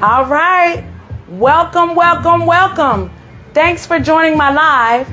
All right. Welcome, welcome, welcome. Thanks for joining my live.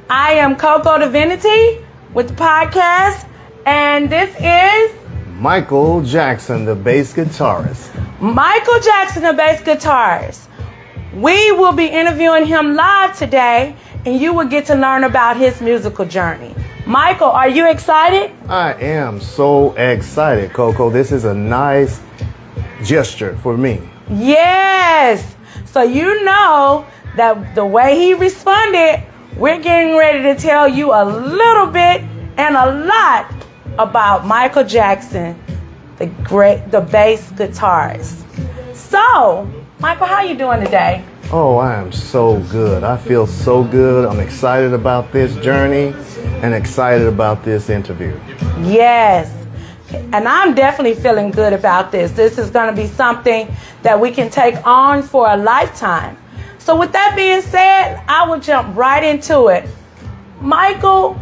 I am Coco Divinity with the podcast, and this is Michael Jackson, the bass guitarist. Michael Jackson, the bass guitarist. We will be interviewing him live today, and you will get to learn about his musical journey. Michael, are you excited? I am so excited, Coco. This is a nice gesture for me. Yes. So you know that the way he responded, we're getting ready to tell you a little bit and a lot about Michael Jackson, the bass guitarist. So, Michael, how you doing today? Oh, I am so good. I feel so good. I'm excited about this journey and excited about this interview. Yes. And I'm definitely feeling good about this. This is going to be something that we can take on for a lifetime. So with that being said, I will jump right into it. Michael,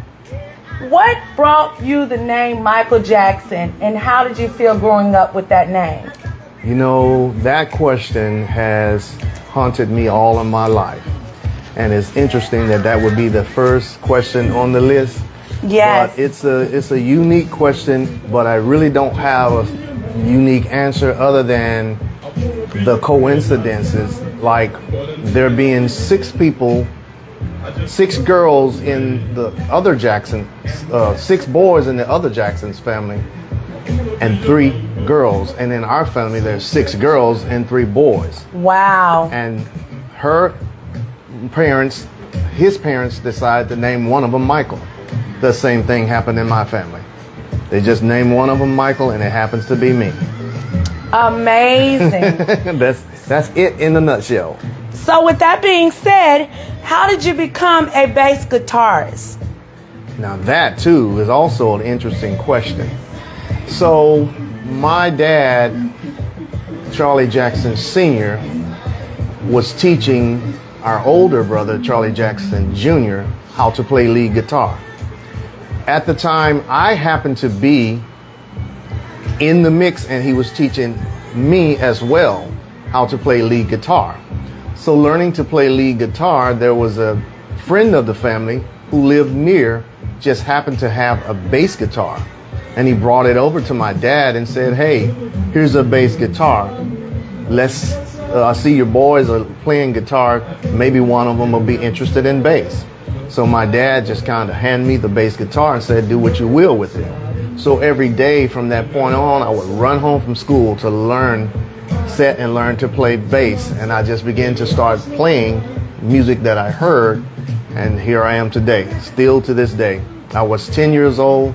what brought you the name Michael Jackson, and how did you feel growing up with that name? You know, that question has haunted me all of my life. And it's interesting that that would be the first question on the list. Yes. But it's a unique question, but I really don't have a unique answer other than the coincidences, like there being 6 people, 6 girls in the other Jackson, 6 boys in the other Jackson's family, and 3 girls. And in our family, there's 6 girls and 3 boys. Wow. And his parents decided to name one of them Michael. The same thing happened in my family. They just named one of them Michael, and it happens to be me. Amazing. That's it in a nutshell. So with that being said, how did you become a bass guitarist? Now that too is also an interesting question. So my dad, Charlie Jackson Sr., was teaching our older brother, Charlie Jackson Jr., how to play lead guitar. At the time, I happened to be in the mix, and he was teaching me as well how to play lead guitar. So learning to play lead guitar, there was a friend of the family who lived near, just happened to have a bass guitar. And he brought it over to my dad and said, hey, here's a bass guitar. I see your boys are playing guitar. Maybe one of them will be interested in bass. So my dad just kind of handed me the bass guitar and said, do what you will with it. So every day from that point on, I would run home from school to sit and learn to play bass. And I just began to start playing music that I heard. And here I am today, still to this day. I was 10 years old,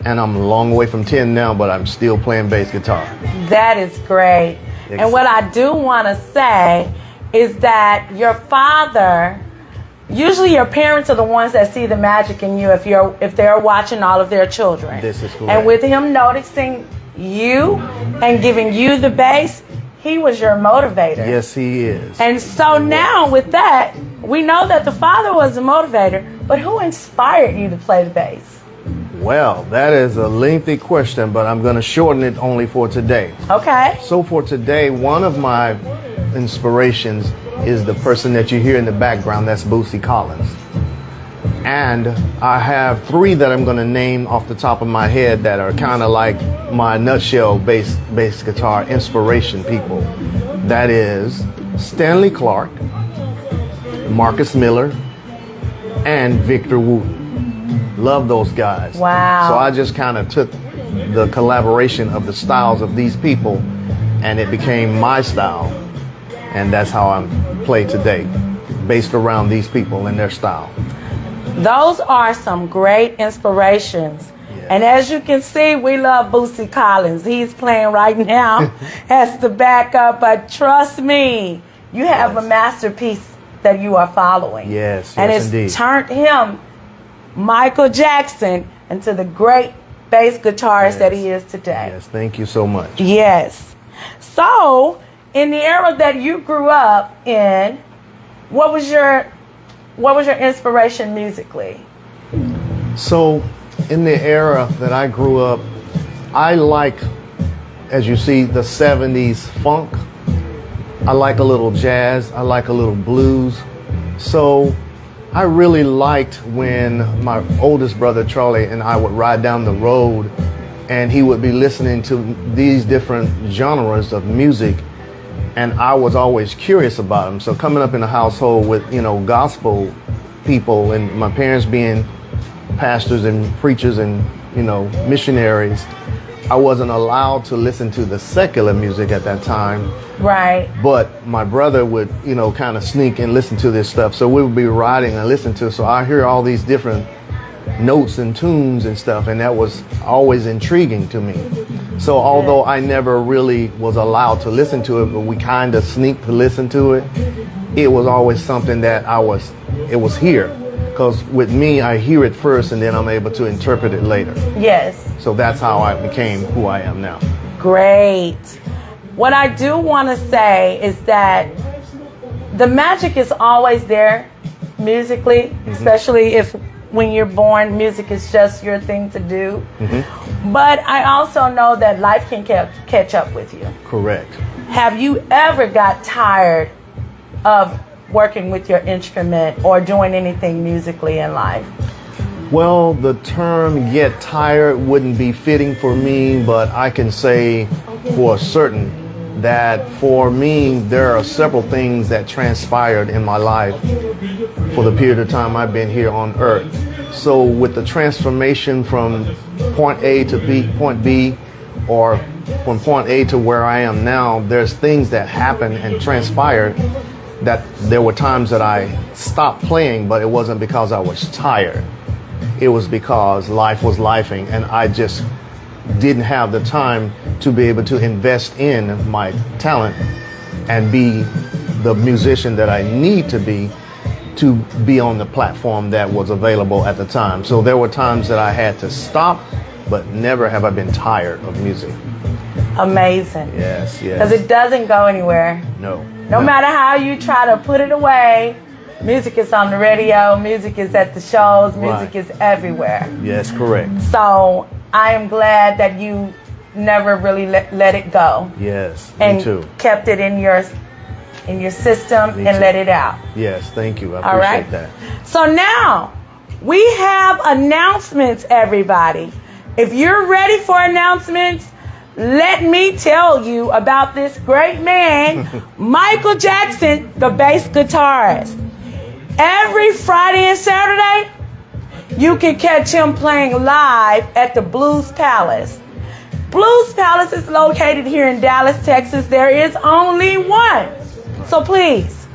and I'm a long way from 10 now, but I'm still playing bass guitar. That is great. Exactly. And what I do want to say is that your father, usually your parents are the ones that see the magic in you if they're watching all of their children. This is correct. And with him noticing you and giving you the bass, he was your motivator. Yes, he is. And so now with that, we know that the father was the motivator, but who inspired you to play the bass? Well, that is a lengthy question, but I'm going to shorten it only for today. Okay. So for today, one of my inspirations is the person that you hear in the background. That's Bootsy Collins. And I have 3 that I'm going to name off the top of my head that are kind of like my nutshell bass guitar inspiration people. That is Stanley Clarke, Marcus Miller, and Victor Wooten. Love those guys. Wow. So I just kind of took the collaboration of the styles of these people, and it became my style. And that's how I play today, based around these people and their style. Those are some great inspirations. Yeah. And as you can see, we love Bootsy Collins. He's playing right now as the backup, but trust me, you have a masterpiece that you are following. Yes, and it's indeed. Turned him, Michael Jackson, into the great bass guitarist that he is today. Yes, thank you so much. Yes. So, in the era that you grew up in, what was your inspiration musically? So, in the era that I grew up, I like, as you see, the 70s funk, I like a little jazz. I like a little blues. So I really liked when my oldest brother Charlie and I would ride down the road and he would be listening to these different genres of music, and I was always curious about them. So coming up in a household with, gospel people and my parents being pastors and preachers and, missionaries, I wasn't allowed to listen to the secular music at that time. Right. But my brother would, kind of sneak and listen to this stuff. So we would be riding and listen to. So I hear all these different notes and tunes and stuff, and that was always intriguing to me. So although I never really was allowed to listen to it, but we kind of sneaked to listen to it, it was always something that it was here. Because with me, I hear it first and then I'm able to interpret it later. Yes. So that's how I became who I am now. Great. What I do want to say is that the magic is always there musically, especially if when you're born, music is just your thing to do. But I also know that life can catch up with you. Correct. Have you ever got tired of working with your instrument or doing anything musically in life? Well, the term get tired wouldn't be fitting for me, but I can say for certain that for me, there are several things that transpired in my life for the period of time I've been here on earth. So with the transformation from point A to point B, or from point A to where I am now, there's things that happened and transpired that there were times that I stopped playing, but it wasn't because I was tired. It was because life was lifing and I just didn't have the time to be able to invest in my talent and be the musician that I need to be on the platform that was available at the time. So there were times that I had to stop, but never have I been tired of music. Amazing. Yes, yes. Because it doesn't go anywhere. No matter how you try to put it away, music is on the radio, music is at the shows, music is everywhere. Yes, correct. So I am glad that you never really let it go. Yes, and me too. Kept it in your system Me and too. let it out. Yes, thank you. I All appreciate right. that. So now we have announcements, everybody. If you're ready for announcements, let me tell you about this great man, Michael Jackson, the bass guitarist. Every Friday and Saturday, you can catch him playing live at the Blues Palace. Blues Palace is located here in Dallas, Texas. There is only one. So please,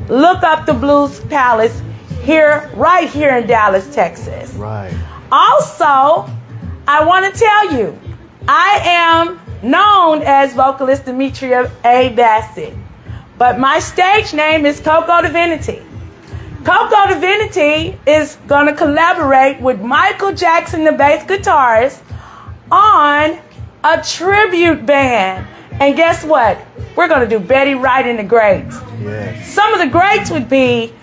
look up the Blues Palace right here in Dallas, Texas. Right. Also, I want to tell you, I am known as vocalist Demetria A. Bassett, but my stage name is Coco Divinity. Coco Divinity is going to collaborate with Michael Jackson, the bass guitarist, on a tribute band. And guess what? We're going to do Betty Wright and the Greats. Yes. Some of the greats would be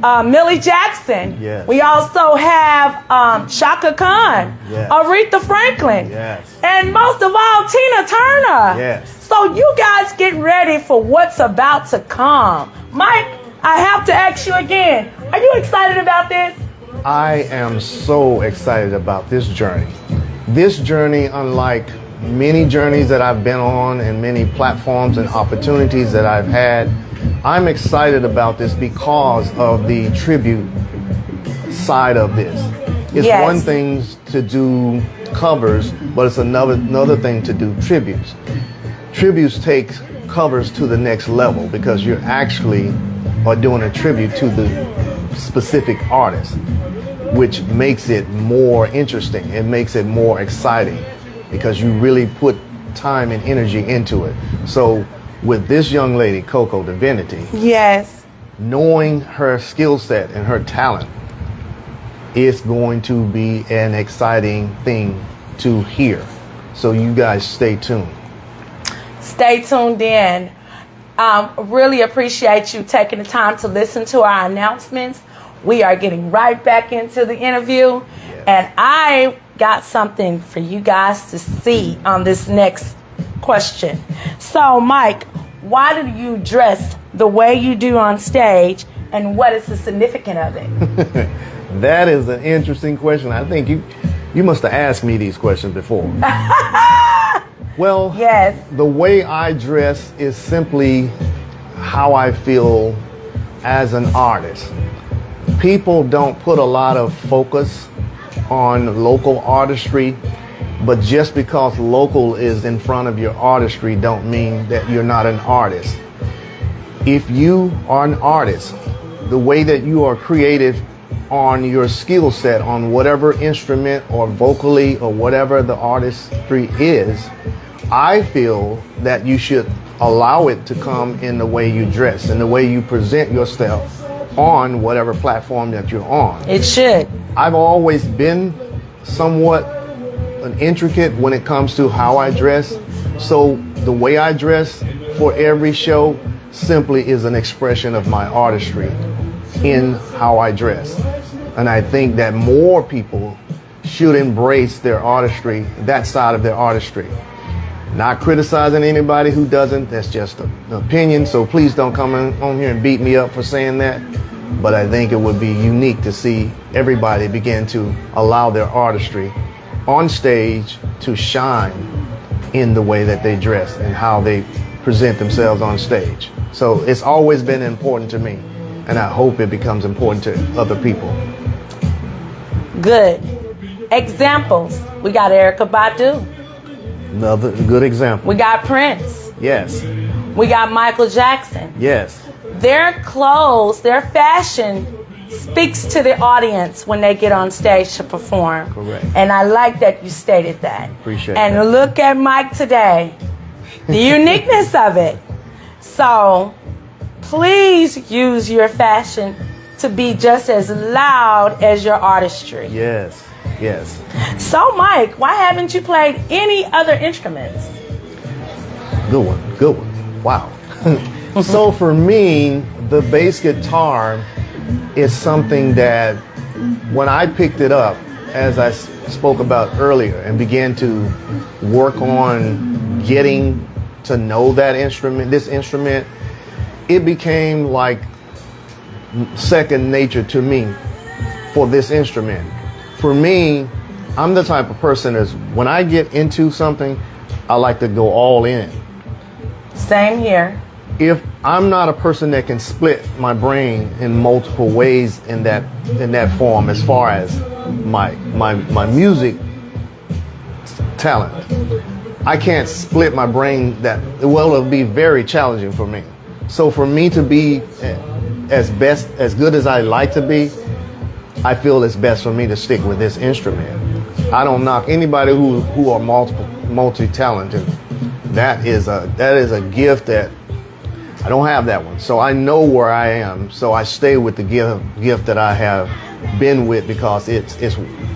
Millie Jackson. Yes. We also have Shaka Khan, Yes. Aretha Franklin, Yes. and most of all, Tina Turner. Yes. So you guys get ready for what's about to come. Mike, I have to ask you again, are you excited about this? I am so excited about this journey. This journey, unlike many journeys that I've been on and many platforms and opportunities that I've had, I'm excited about this because of the tribute side of this. It's Yes. one thing to do covers, but it's another thing to do tributes. Tributes take covers to the next level because you're actually are doing a tribute to the specific artist, which makes it more interesting. It makes it more exciting because you really put time and energy into it. So with this young lady, Coco Divinity, Yes. knowing her skill set and her talent, it's going to be an exciting thing to hear. So you guys stay tuned. Stay tuned in. Really appreciate you taking the time to listen to our announcements. We are getting right back into the interview. Yes. And I got something for you guys to see on this next question. So, Mike, why do you dress the way you do on stage, and what is the significance of it? That is an interesting question. I think you must have asked me these questions before. Well, yes. The way I dress is simply how I feel as an artist. People don't put a lot of focus on local artistry, but just because local is in front of your artistry don't mean that you're not an artist. If you are an artist, the way that you are creative on your skill set, on whatever instrument or vocally or whatever the artistry is, I feel that you should allow it to come in the way you dress and the way you present yourself on whatever platform that you're on. It should. I've always been somewhat intricate when it comes to how I dress. So the way I dress for every show simply is an expression of my artistry in how I dress. And I think that more people should embrace their artistry, that side of their artistry. Not criticizing anybody who doesn't, that's just an opinion, so please don't come on here and beat me up for saying that. But I think it would be unique to see everybody begin to allow their artistry on stage to shine in the way that they dress and how they present themselves on stage. So it's always been important to me, and I hope it becomes important to other people. Good. Examples. We got Erykah Badu. Another good example. We got Prince. Yes. We got Michael Jackson. Yes. Their clothes, their fashion speaks to the audience when they get on stage to perform. Correct. And I like that you stated that. Appreciate and that. And look at Mike today. The uniqueness of it. So please use your fashion to be just as loud as your artistry. Yes. Yes. So, Mike, why haven't you played any other instruments? Good one. Good one. Wow. So for me, the bass guitar is something that when I picked it up, as I spoke about earlier, and began to work on getting to know that instrument, this instrument, it became like second nature to me for this instrument. For me, I'm the type of person as when I get into something, I like to go all in. Same here. If I'm not a person that can split my brain in multiple ways in that form, as far as my music talent, I can't split my brain it'll be very challenging for me. So for me to be as good as I like to be, I feel it's best for me to stick with this instrument. I don't knock anybody who are multi-talented. That is a gift that I don't have that one. So I know where I am. So I stay with the gift that I have been with, because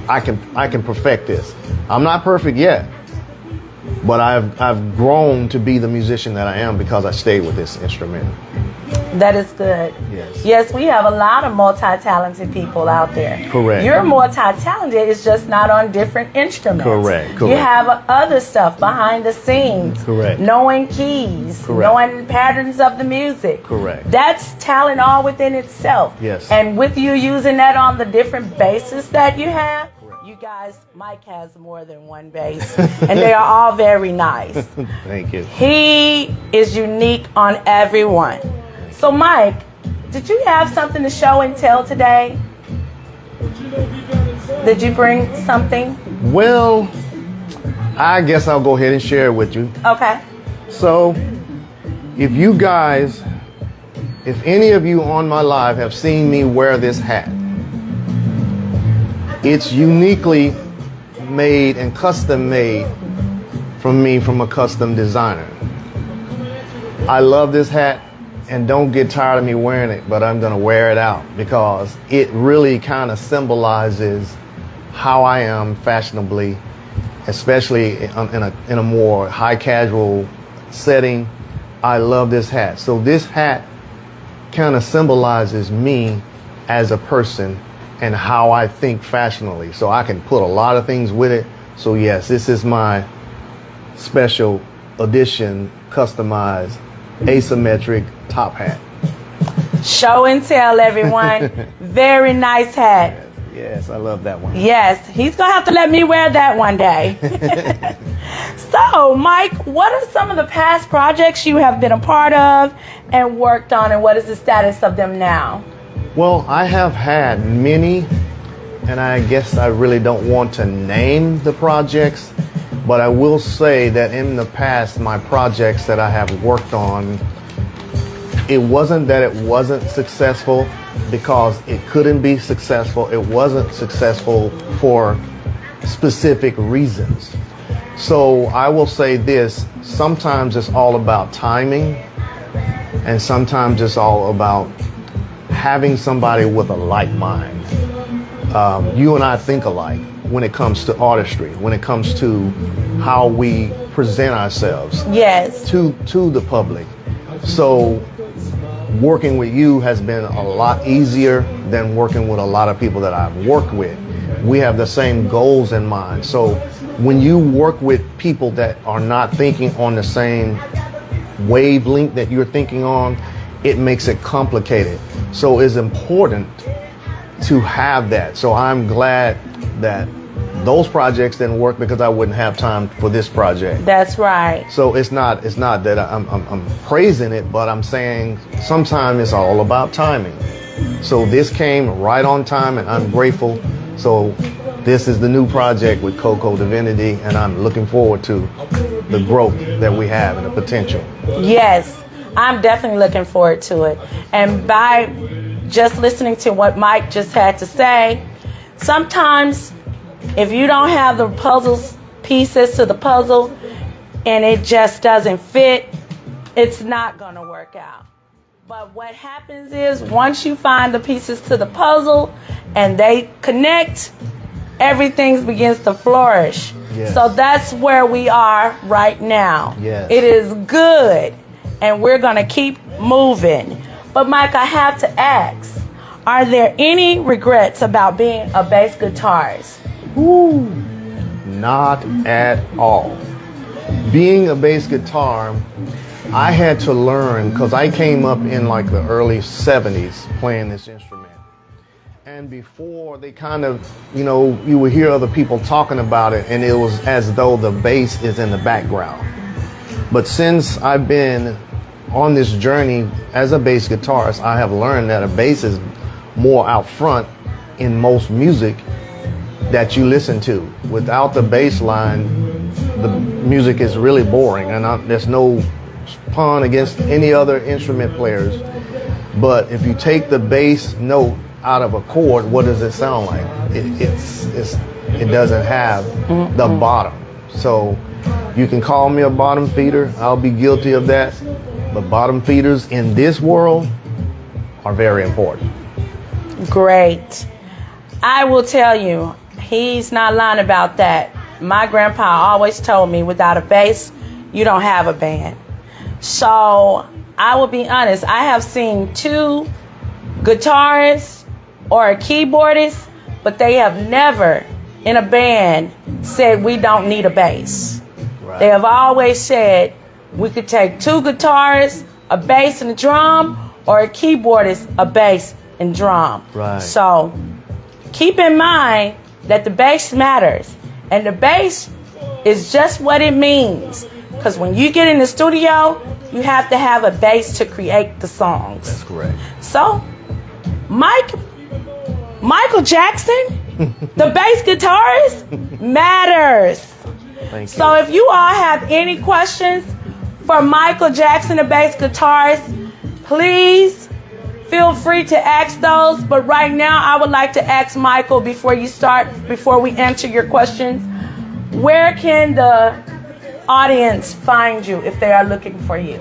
I can perfect this. I'm not perfect yet, but I've grown to be the musician that I am because I stayed with this instrument. That is good. Yes. Yes, we have a lot of multi-talented people out there. Correct. You're multi-talented, it's just not on different instruments. Correct. You have other stuff behind the scenes. Correct. Knowing keys. Correct. Knowing patterns of the music. Correct. That's talent all within itself. Yes. And with you using that on the different bases that you have, you guys, Mike has more than one bass, and they are all very nice. Thank you. He is unique on every one. So, Mike, did you have something to show and tell today? Did you bring something? Well, I guess I'll go ahead and share it with you. Okay. So, if any of you on my live have seen me wear this hat, it's uniquely made and custom made from a custom designer. I love this hat, and don't get tired of me wearing it, but I'm gonna wear it out because it really kind of symbolizes how I am fashionably, especially in a more high casual setting. I love this hat. So this hat kind of symbolizes me as a person and how I think fashionably. So I can put a lot of things with it. So yes, this is my special edition, customized asymmetric top hat. Show and tell, everyone. Very nice hat. Yes, I love that one. Yes, he's going to have to let me wear that one day. So, Mike, what are some of the past projects you have been a part of and worked on, and what is the status of them now? Well, I have had many, and I guess I really don't want to name the projects, but I will say that in the past, my projects that I have worked on, it wasn't that it wasn't successful because it couldn't be successful. It wasn't successful for specific reasons. So I will say this, sometimes it's all about timing, and sometimes it's all about having somebody with a like mind. You and I think alike when it comes to artistry, when it comes to how we present ourselves Yes. to the public. So working with you has been a lot easier than working with a lot of people that I've worked with. We have the same goals in mind. So when you work with people that are not thinking on the same wavelength that you're thinking on, it makes it complicated. So it's important to have that. So I'm glad that those projects didn't work because I wouldn't have time for this project. That's right. So it's not that I'm praising it, but I'm saying sometimes it's all about timing. So this came right on time, and I'm grateful. So this is the new project with Coco Divinity, and I'm looking forward to the growth that we have and the potential. Yes, I'm definitely looking forward to it. And by just listening to what Mike just had to say, sometimes if you don't have the pieces to the puzzle and it just doesn't fit, it's not going to work out. But what happens is once you find the pieces to the puzzle and they connect, everything begins to flourish. Yes. So that's where we are right now. Yes. It is good, and we're going to keep moving. But Mike, I have to ask, are there any regrets about being a bass guitarist? Ooh, not at all. Being a bass guitar, I had to learn because I came up in like the early 70s playing this instrument. And before they kind of, you would hear other people talking about it, and it was as though the bass is in the background. But since I've been on this journey as a bass guitarist, I have learned that a bass is more out front in most music that you listen to. Without the bass line, the music is really boring, and there's no pun against any other instrument players. But if you take the bass note out of a chord, what does it sound like? It doesn't have the bottom. So you can call me a bottom feeder. I'll be guilty of that. But bottom feeders in this world are very important. Great. I will tell you, he's not lying about that. My grandpa always told me, without a bass, you don't have a band. So I will be honest, I have seen 2 guitarists or a keyboardist, but they have never in a band said we don't need a bass. Right. They have always said we could take 2 guitarists, a bass and a drum, or a keyboardist, a bass and drum. Right. So keep in mind that the bass matters, and the bass is just what it means. Because when you get in the studio, you have to have a bass to create the songs. That's correct. So, Michael Jackson, the bass guitarist, matters. Thank you. So if you all have any questions for Michael Jackson, the bass guitarist, please feel free to ask those. But right now, I would like to ask Michael, before we answer your questions, where can the audience find you if they are looking for you?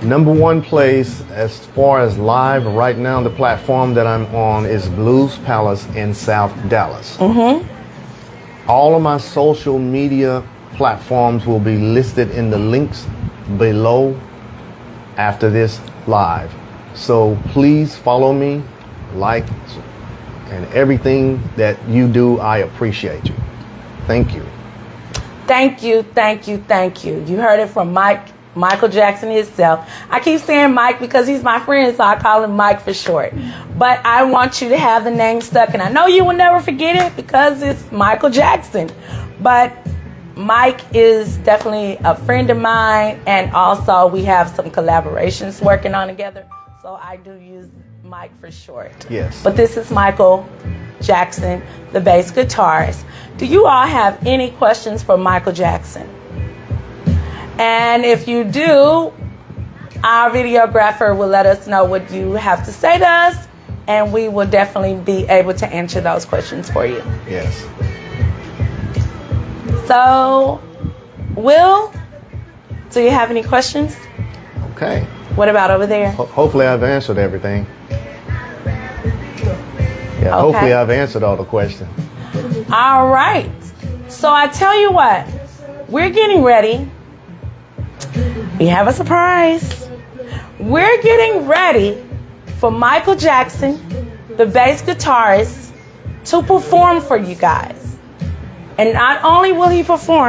Number one place as far as live right now, the platform that I'm on is Blues Palace in South Dallas. All of my social media platforms will be listed in the links below after this live. So please follow me, like, and everything that you do, I appreciate you. Thank you. Thank you, thank you, thank you. You heard it from Mike Michael Jackson himself. I keep saying Mike because he's my friend, so I call him Mike for short. But I want you to have the name stuck, and I know you will never forget it because it's Michael Jackson. But Mike is definitely a friend of mine, and also we have some collaborations working on together, so I do use Mike for short. Yes. But this is Michael Jackson, the bass guitarist. Do you all have any questions for Michael Jackson? And if you do, our videographer will let us know what you have to say to us, and we will definitely be able to answer those questions for you. Yes. So, Will, do you have any questions? Okay. What about over there? Hopefully I've answered everything. Yeah, Okay. hopefully I've answered all the questions. All right. So I tell you what, we're getting ready. We have a surprise. We're getting ready for Michael Jackson, the bass guitarist, to perform for you guys. And not only will he perform,